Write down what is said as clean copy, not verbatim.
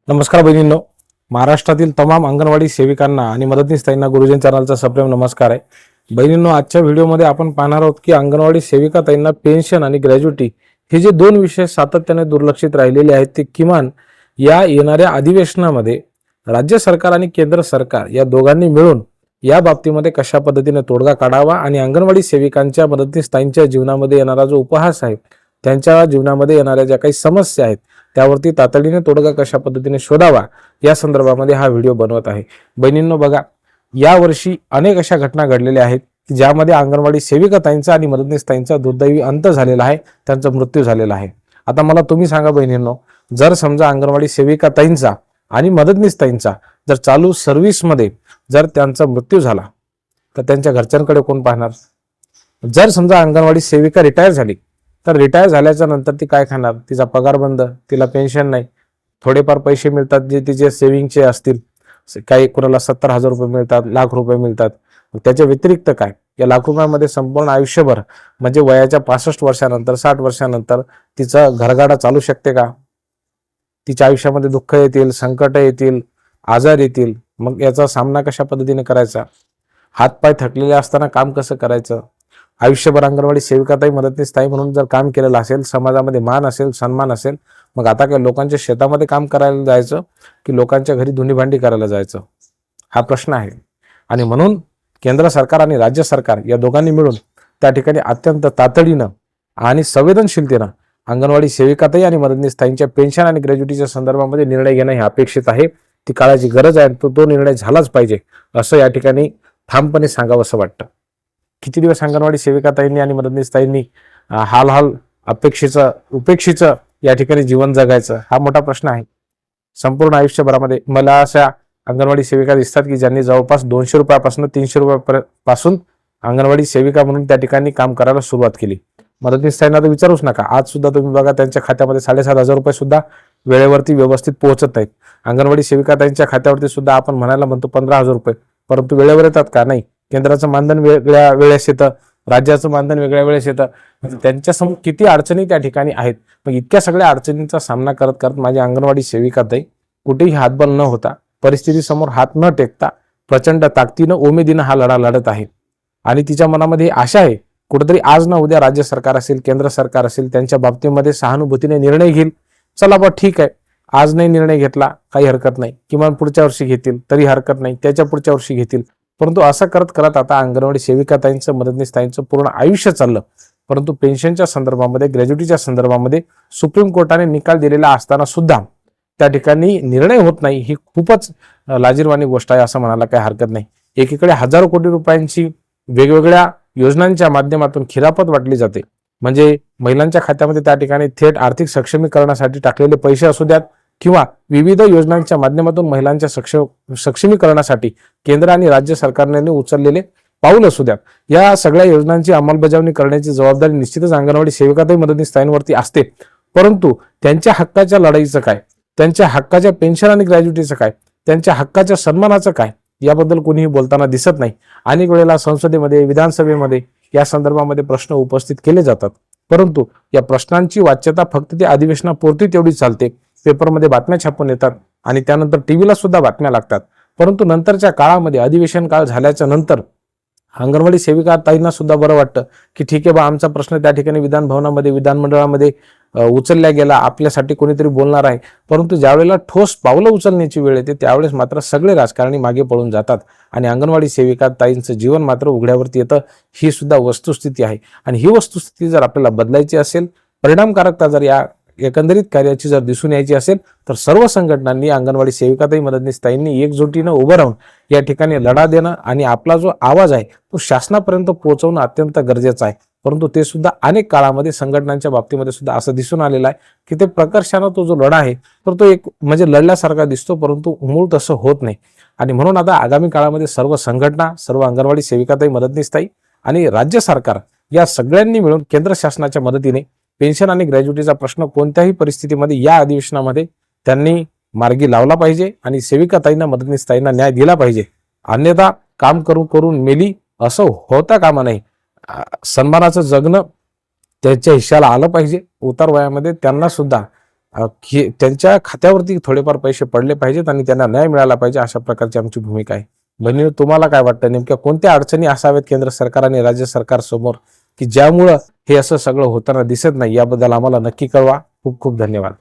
नमस्कार बहिणींनो, महाराष्ट्रातील तमाम अंगणवाडी सेविकांना आणि मदतनीस ताईंना गुरुजन चॅनलचा सप्रेम नमस्कार आहे। बहिणींनो, आजच्या व्हिडिओमध्ये आपण पाहणार आहोत की अंगणवाडी सेविका ताईंना पेन्शन आणि ग्रॅज्युटी हे जे दोन विषय सातत्याने दुर्लक्षित राहिलेले आहेत ते किमान या येणाऱ्या अधिवेशनामध्ये राज्य सरकार आणि केंद्र सरकार या दोघांनी मिळून या बाबतीमध्ये कशा पद्धतीने तोडगा काढावा आणि अंगणवाडी सेविकांच्या मदतनीस ताईंच्या जीवनामध्ये येणारा जो उपहास आहे, त्यांच्या जीवनामध्ये येणाऱ्या ज्या काही समस्या आहेत त्यावरती तातडीने तोडगा कशा पद्धतीने शोधावा या संदर्भामध्ये हा व्हिडिओ बनवत आहे। बहिणींनो बघा, या वर्षी अनेक अशा घटना घडलेल्या आहेत की ज्यामध्ये अंगणवाडी सेविका ताईंचा आणि मदतनीस ताईंचा दुर्दैवी अंत झालेला आहे, त्यांचा मृत्यू झालेला आहे। आता मला तुम्ही सांगा बहिणींनो, जर समजा अंगणवाडी सेविका ताईंचा आणि मदतनीस ताईंचा जर चालू सर्व्हिसमध्ये जर त्यांचा मृत्यू झाला तर त्यांच्या घरच्यांकडे कोण पाहणार? जर समजा अंगणवाडी सेविका रिटायर झाली तर रिटायर झाल्याच्या नंतर ती काय खाणार? तिचा पगार बंद, तिला पेन्शन नाही, थोडेफार पैसे मिळतात जे तिचे सेव्हिंगचे असतील, काही कोणाला 70,000 रुपये मिळतात, लाख रुपये मिळतात। त्याच्या व्यतिरिक्त काय? या लाख रुपयामध्ये संपूर्ण आयुष्यभर म्हणजे वयाच्या 65 वर्षानंतर 60 वर्षानंतर तिचा घरगाडा चालू शकते का? तिच्या आयुष्यामध्ये दुःख येतील, संकट येतील, आजार येतील, मग याचा सामना कशा पद्धतीने करायचा? हातपाय थकलेले असताना काम कसं करायचं? आयुष्यभर अंगणवाडी सेविका ताई मदतनीस ताई म्हणून जर काम केलेलं असेल, समाजामध्ये मान असेल, सन्मान असेल, मग आता काय लोकांच्या शेतामध्ये काम करायला जायचं की लोकांच्या घरी धुणी भांडी करायला जायचं? हा प्रश्न आहे। आणि म्हणून केंद्र सरकार आणि राज्य सरकार या दोघांनी मिळून त्या ठिकाणी अत्यंत तातडीनं आणि संवेदनशीलतेनं अंगणवाडी सेविका ताई आणि मदतनीस ताईंच्या पेन्शन आणि ग्रॅज्युटीच्या संदर्भामध्ये निर्णय घेणं हे अपेक्षित आहे। ती काळाची गरज आहे, तो निर्णय झालाच पाहिजे असं या ठिकाणी ठामपणे सांगावं असं वाटतं। किती दिवस अंगणवाडी सेविका ताईंनी आणि मदतनीस ताईंनी हाल उपेक्षेचं या ठिकाणी जीवन जगायचं? हा मोठा प्रश्न आहे। संपूर्ण आयुष्यभरामध्ये मला अशा अंगणवाडी सेविका दिसतात की ज्यांनी जवळपास 200 रुपयापासून 300 रुपयापासून अंगणवाडी सेविका म्हणून त्या ठिकाणी काम करायला सुरुवात केली। मदतनीस ताईंना तर विचारूच नका, आज सुद्धा तुम्ही बघा त्यांच्या खात्यामध्ये 7,500 रुपये सुद्धा वेळेवरती व्यवस्थित पोहोचत नाहीत। अंगणवाडी सेविका ताईंच्या खात्यावरती सुद्धा आपण म्हणायला म्हणतो 15,000 रुपये, परंतु वेळेवर येतात का? नाही। केंद्राचं मानधन वेगळ्या वेळेस येतं, राज्याचं मानधन वेगळ्या वेळेस येतं। त्यांच्यासमोर किती अडचणी त्या ठिकाणी आहेत। मग इतक्या सगळ्या अडचणींचा सामना करत करत माझी अंगणवाडी सेविका ताई कुठेही हातबल न होता, परिस्थितीसमोर हात न टेकता प्रचंड ताकदीनं उमेदीनं हा लढा लढत आहे। आणि तिच्या मनामध्ये आशा आहे कुठेतरी आज ना उद्या राज्य सरकार असेल, केंद्र सरकार असेल, त्यांच्या बाबतीमध्ये सहानुभूतीने निर्णय घेईल। चला बा ठीक आहे, आज नाही निर्णय घेतला काही हरकत नाही, किमान पुढच्या वर्षी घेतील तरी हरकत नाही, त्याच्या पुढच्या वर्षी घेतील। परंतु असं करत करत आता अंगणवाडी सेविका ताईंचं मदतनीस ताईंचं पूर्ण आयुष्य चाललं, परंतु पेन्शनच्या संदर्भामध्ये, ग्रॅज्युटीच्या संदर्भामध्ये सुप्रीम कोर्टाने निकाल दिलेला असताना सुद्धा त्या ठिकाणी निर्णय होत नाही। ही खूपच लाजिरवाणी गोष्ट आहे असं म्हणायला काही हरकत नाही। एकीकडे हजारो कोटी रुपयांची वेगवेगळ्या योजनांच्या माध्यमातून खिरापत वाटली जाते, म्हणजे महिलांच्या खात्यामध्ये त्या ठिकाणी थेट आर्थिक सक्षमीकरणासाठी टाकलेले पैसे असू द्यात किंवा विविध योजनांच्या माध्यमातून महिलांच्या सक्षमीकरणासाठी केंद्र आणि राज्य सरकारने उचललेले पाऊल असू द्यात, या सगळ्या योजनांची अंमलबजावणी करण्याची जबाबदारी निश्चितच अंगणवाडी सेविका ताई मदतनीस ताईंवरती असते। परंतु त्यांच्या हक्काच्या लढाईचं काय? त्यांच्या हक्काच्या पेन्शन आणि ग्रॅज्युटीचं काय? त्यांच्या हक्काच्या सन्मानाचं काय? याबद्दल कोणीही बोलताना दिसत नाही। अनेक वेळेला संसदेमध्ये, विधानसभेमध्ये या संदर्भामध्ये प्रश्न उपस्थित केले जातात, परंतु या प्रश्नांची वाच्यता फक्त ते अधिवेशनापुरती तेवढी चालते। पेपरमध्ये बातम्या छापून येतात आणि त्यानंतर टीव्हीला सुद्धा बातम्या लागतात, परंतु नंतरच्या काळामध्ये अधिवेशन काळ झाल्याच्या नंतर अंगणवाडी सेविका ताईंना सुद्धा बरं वाटतं की ठीक आहे बा, आमचा प्रश्न त्या ठिकाणी विधान भवनामध्ये, विधानमंडळामध्ये उचलल्या गेला, आपल्यासाठी कोणीतरी बोलणार आहे। परंतु ज्यावेळेला ठोस पावलं उचलण्याची वेळ येते त्यावेळेस मात्र सगळे राजकारणी मागे पळून जातात आणि अंगणवाडी सेविका ताईंचं जीवन मात्र उघड्यावरती येतं। ही सुद्धा वस्तुस्थिती आहे आणि ही वस्तुस्थिती जर आपल्याला बदलायची असेल, परिणामकारकता जर या एकंदरीत कार्याची जर दिसून यायची असेल तर सर्व संघटनांनी, अंगणवाडी सेविका ताई मदतनीस ताईंनी एकजुटीनं उभं राहून या ठिकाणी लढा देणं आणि आपला जो आवाज आहे तो शासनापर्यंत पोहोचवणं अत्यंत गरजेचं आहे। परंतु ते सुद्धा अनेक काळामध्ये संघटनांच्या बाबतीमध्ये सुद्धा असं दिसून आलेलं आहे की ते प्रकर्षानं तो जो लढा आहे तर तो एक म्हणजे लढल्यासारखा दिसतो, परंतु मूळ तसं होत नाही। आणि म्हणून आता आगामी काळामध्ये सर्व संघटना, सर्व अंगणवाडी सेविका ताई मदतनीस ताई आणि राज्य सरकार या सगळ्यांनी मिळून केंद्र शासनाच्या मदतीने पेन्शन आणि ग्रॅज्युटीचा प्रश्न कोणत्याही परिस्थितीमध्ये या अधिवेशनामध्ये त्यांनी मार्गी लावला पाहिजे आणि सेविका ताईंना, मदतनीस ताईंना न्याय दिला पाहिजे। अन्यथा काम करून करून मेली असं होता कामा नये। सन्मानाचं जगणं त्यांच्या हिश्श्याला आलं पाहिजे। उतार वयामध्ये त्यांना सुद्धा त्यांच्या खात्यावरती थोडेफार पैसे पडले पाहिजेत आणि त्यांना न्याय मिळाला पाहिजे, अशा प्रकारची आमची भूमिका आहे. बहिणींनो, तुम्हाला काय वाटतं, नेमक्या कोणत्या अडचणी असाव्यात केंद्र सरकार आणि राज्य सरकार समोर की ज्यामुळं हे असं सगळं होताना दिसत नाही? याबद्दल आम्हाला नक्की कळवा. खूप खूप धन्यवाद.